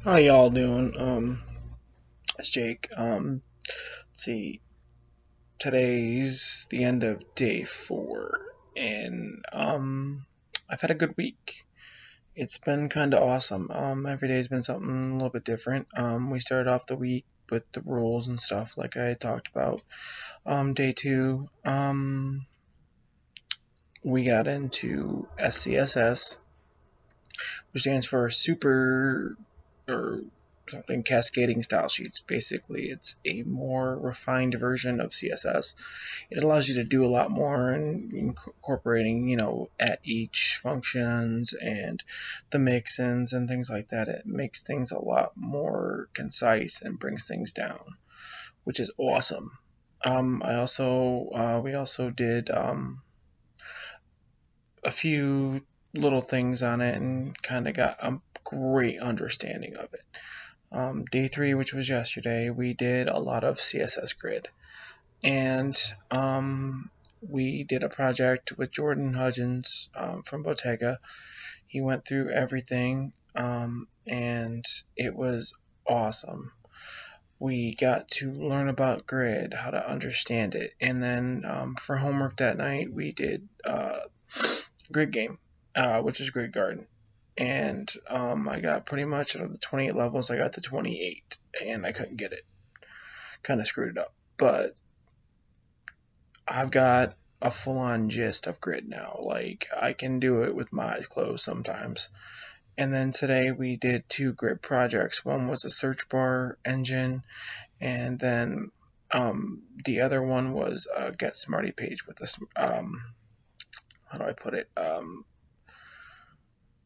How y'all doing? It's Jake. Let's see. Today's the end of day 4, and I've had a good week. It's been kind of awesome. Every day's been something a little bit different. We started off the week with the rules and stuff, like I had talked about. Day 2, we got into SCSS, which stands for Super or something cascading style sheets. Basically, it's a more refined version of CSS. It allows you to do a lot more in incorporating, at each functions and the mix-ins and things like that. It makes things a lot more concise and brings things down, which is awesome. We also did a few little things on it and kind of got a great understanding of it. Day 3, which was yesterday, we did a lot of CSS Grid. And we did a project with Jordan Hudgens from Bottega. He went through everything, and it was awesome. We got to learn about Grid, how to understand it. And then for homework that night, we did Grid Game, which is Grid Garden. And I got pretty much out of the 28 levels, I got to 28, and I couldn't get it. Kind of screwed it up. But I've got a full-on gist of Grid now. Like, I can do it with my eyes closed sometimes. And then today we did 2 Grid projects. One was a search bar engine, and then the other one was a Get Smarty page with this. How do I put it?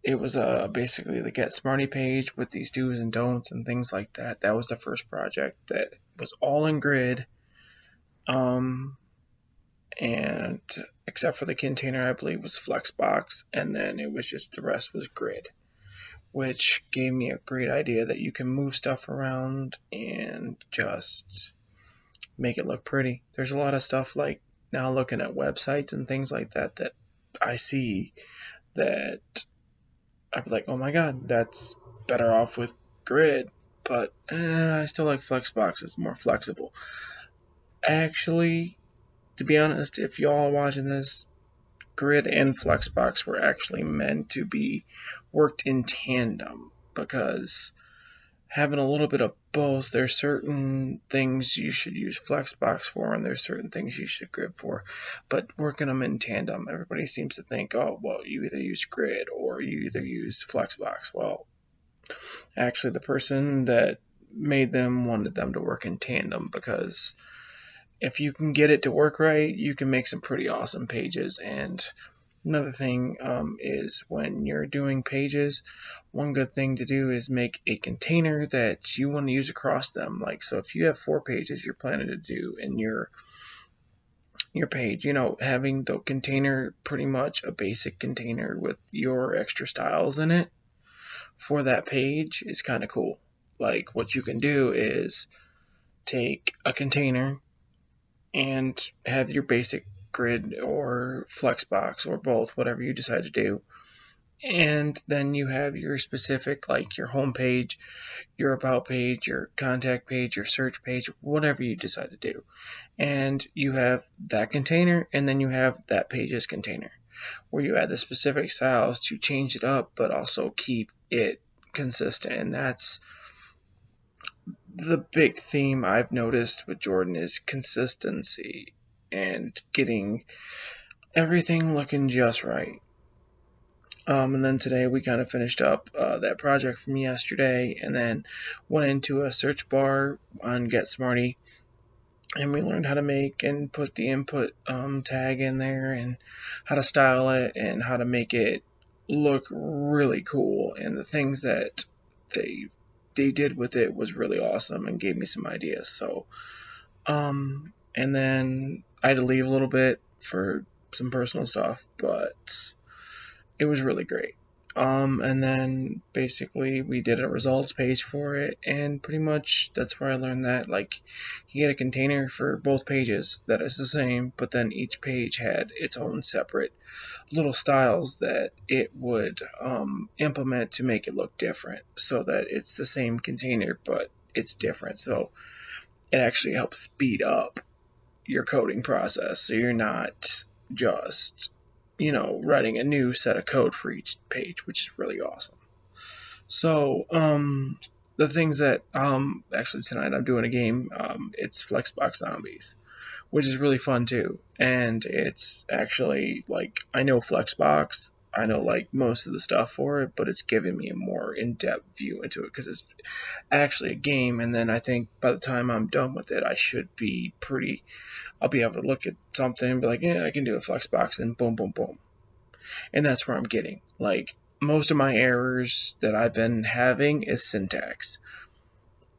It was basically the Get Smarty page with these do's and don'ts and things like that. That was the first project that was all in Grid. And except for the container, I believe was Flexbox, and then it was just the rest was Grid, which gave me a great idea that you can move stuff around and just make it look pretty. There's a lot of stuff like now looking at websites and things like that that I see that I'd be like, oh my god, that's better off with Grid, but I still like Flexbox. It's more flexible. Actually, to be honest, if y'all are watching this, Grid and Flexbox were actually meant to be worked in tandem, because having a little bit of both, there's certain things you should use Flexbox for, and there's certain things you should Grid for. But working them in tandem, everybody seems to think, oh, well, you either use Grid or you either use Flexbox. Well, actually, the person that made them wanted them to work in tandem, because if you can get it to work right, you can make some pretty awesome pages. And another thing is when you're doing pages, one good thing to do is make a container that you want to use across them. Like, so if you have 4 pages you're planning to do in your page, having the container pretty much a basic container with your extra styles in it for that page is kind of cool. Like, what you can do is take a container and have your basic Grid or Flexbox or both, whatever you decide to do. And then you have your specific, like your home page, your about page, your contact page, your search page, whatever you decide to do. And you have that container, and then you have that page's container, where you add the specific styles to change it up, but also keep it consistent. And that's the big theme I've noticed with Jordan is consistency and getting everything looking just right. And then today we kind of finished up that project from yesterday, and then went into a search bar on Get Smarty, and we learned how to make and put the input tag in there, and how to style it, and how to make it look really cool. And the things that they did with it was really awesome and gave me some ideas. So, and then I had to leave a little bit for some personal stuff, but it was really great. And then basically we did a results page for it, and pretty much that's where I learned that, like, you get a container for both pages that is the same, but then each page had its own separate little styles that it would implement to make it look different, so that it's the same container but it's different. So it actually helps speed up your coding process, so you're not just writing a new set of code for each page, which is really awesome. So the things that actually tonight I'm doing a game. It's Flexbox Zombies, which is really fun too. And it's actually, like, I know Flexbox, I know like most of the stuff for it, but it's giving me a more in-depth view into it because it's actually a game. And then I think by the time I'm done with it, I'll be able to look at something and be like, yeah, I can do a Flexbox, and boom, boom, boom. And that's where I'm getting. Like, most of my errors that I've been having is syntax.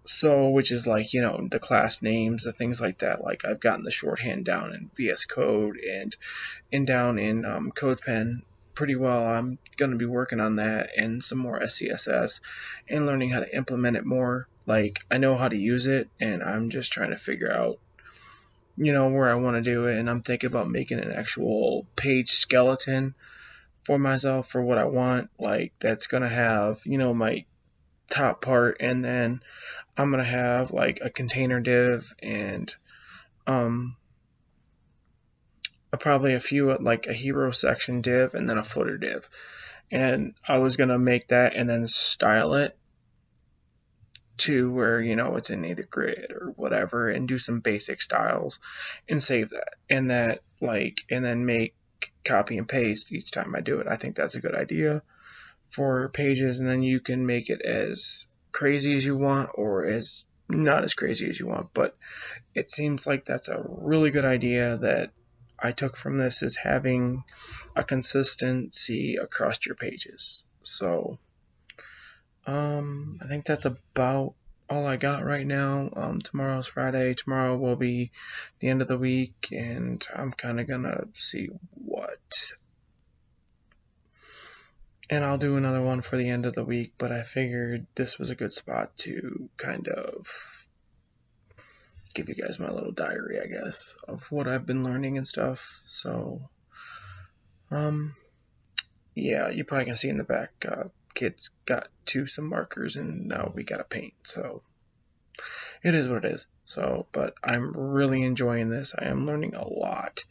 So, which is like, the class names, the things like that. Like, I've gotten the shorthand down in VS Code and down in CodePen pretty well. I'm going to be working on that and some more SCSS and learning how to implement it more. Like, I know how to use it, and I'm just trying to figure out, where I want to do it. And I'm thinking about making an actual page skeleton for myself for what I want. Like, that's going to have, my top part, and then I'm going to have like a container div and probably a few, like a hero section div and then a footer div. And I was going to make that and then style it to where, it's in either grid or whatever, and do some basic styles and save that. And then make copy and paste each time I do it. I think that's a good idea for pages, and then you can make it as crazy as you want or as not as crazy as you want. But it seems like that's a really good idea that I took from this, is having a consistency across your pages. So I think that's about all I got right now. Tomorrow's Friday. Tomorrow will be the end of the week, and I'm kind of gonna see what. And I'll do another one for the end of the week, but I figured this was a good spot to kind of give you guys my little diary, I guess, of what I've been learning and stuff. So, yeah, you probably can see in the back, kids got some markers, and now we got to paint. So, it is what it is. So, but I'm really enjoying this. I am learning a lot,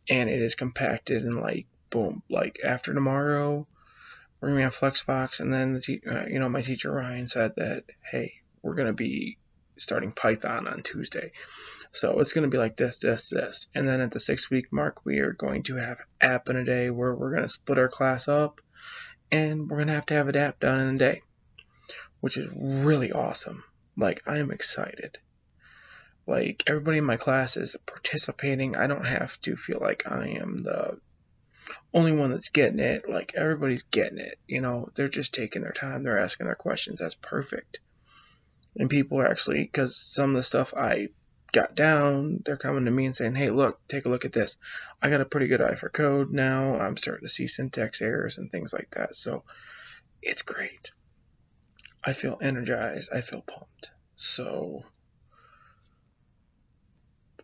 and it is compacted and like, boom, like after tomorrow, we're gonna have Flexbox, and then my teacher Ryan said that, hey, we're gonna be starting Python on Tuesday, so it's gonna be like this, and then at the 6-week mark, we are going to have app in a day, where we're gonna split our class up, and we're gonna have to have an app done in a day, which is really awesome. Like, I am excited. Like, everybody in my class is participating. I don't have to feel like I am the only one that's getting it. Like, everybody's getting it. They're just taking their time. They're asking their questions. That's perfect. And people are actually, because some of the stuff I got down, they're coming to me and saying, hey, look, take a look at this. I got a pretty good eye for code now. I'm starting to see syntax errors and things like that. So it's great. I feel energized. I feel pumped. So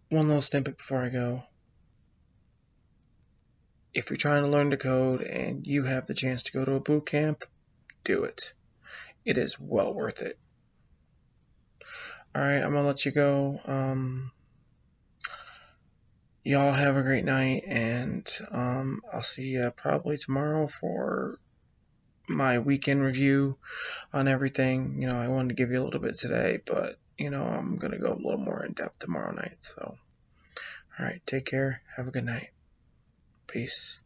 one little snippet before I go. If you're trying to learn to code and you have the chance to go to a boot camp, do it. It is well worth it. Alright, I'm going to let you go. Y'all have a great night, and I'll see you probably tomorrow for my weekend review on everything. I wanted to give you a little bit today, but, I'm going to go a little more in depth tomorrow night. So, alright, take care. Have a good night. Peace.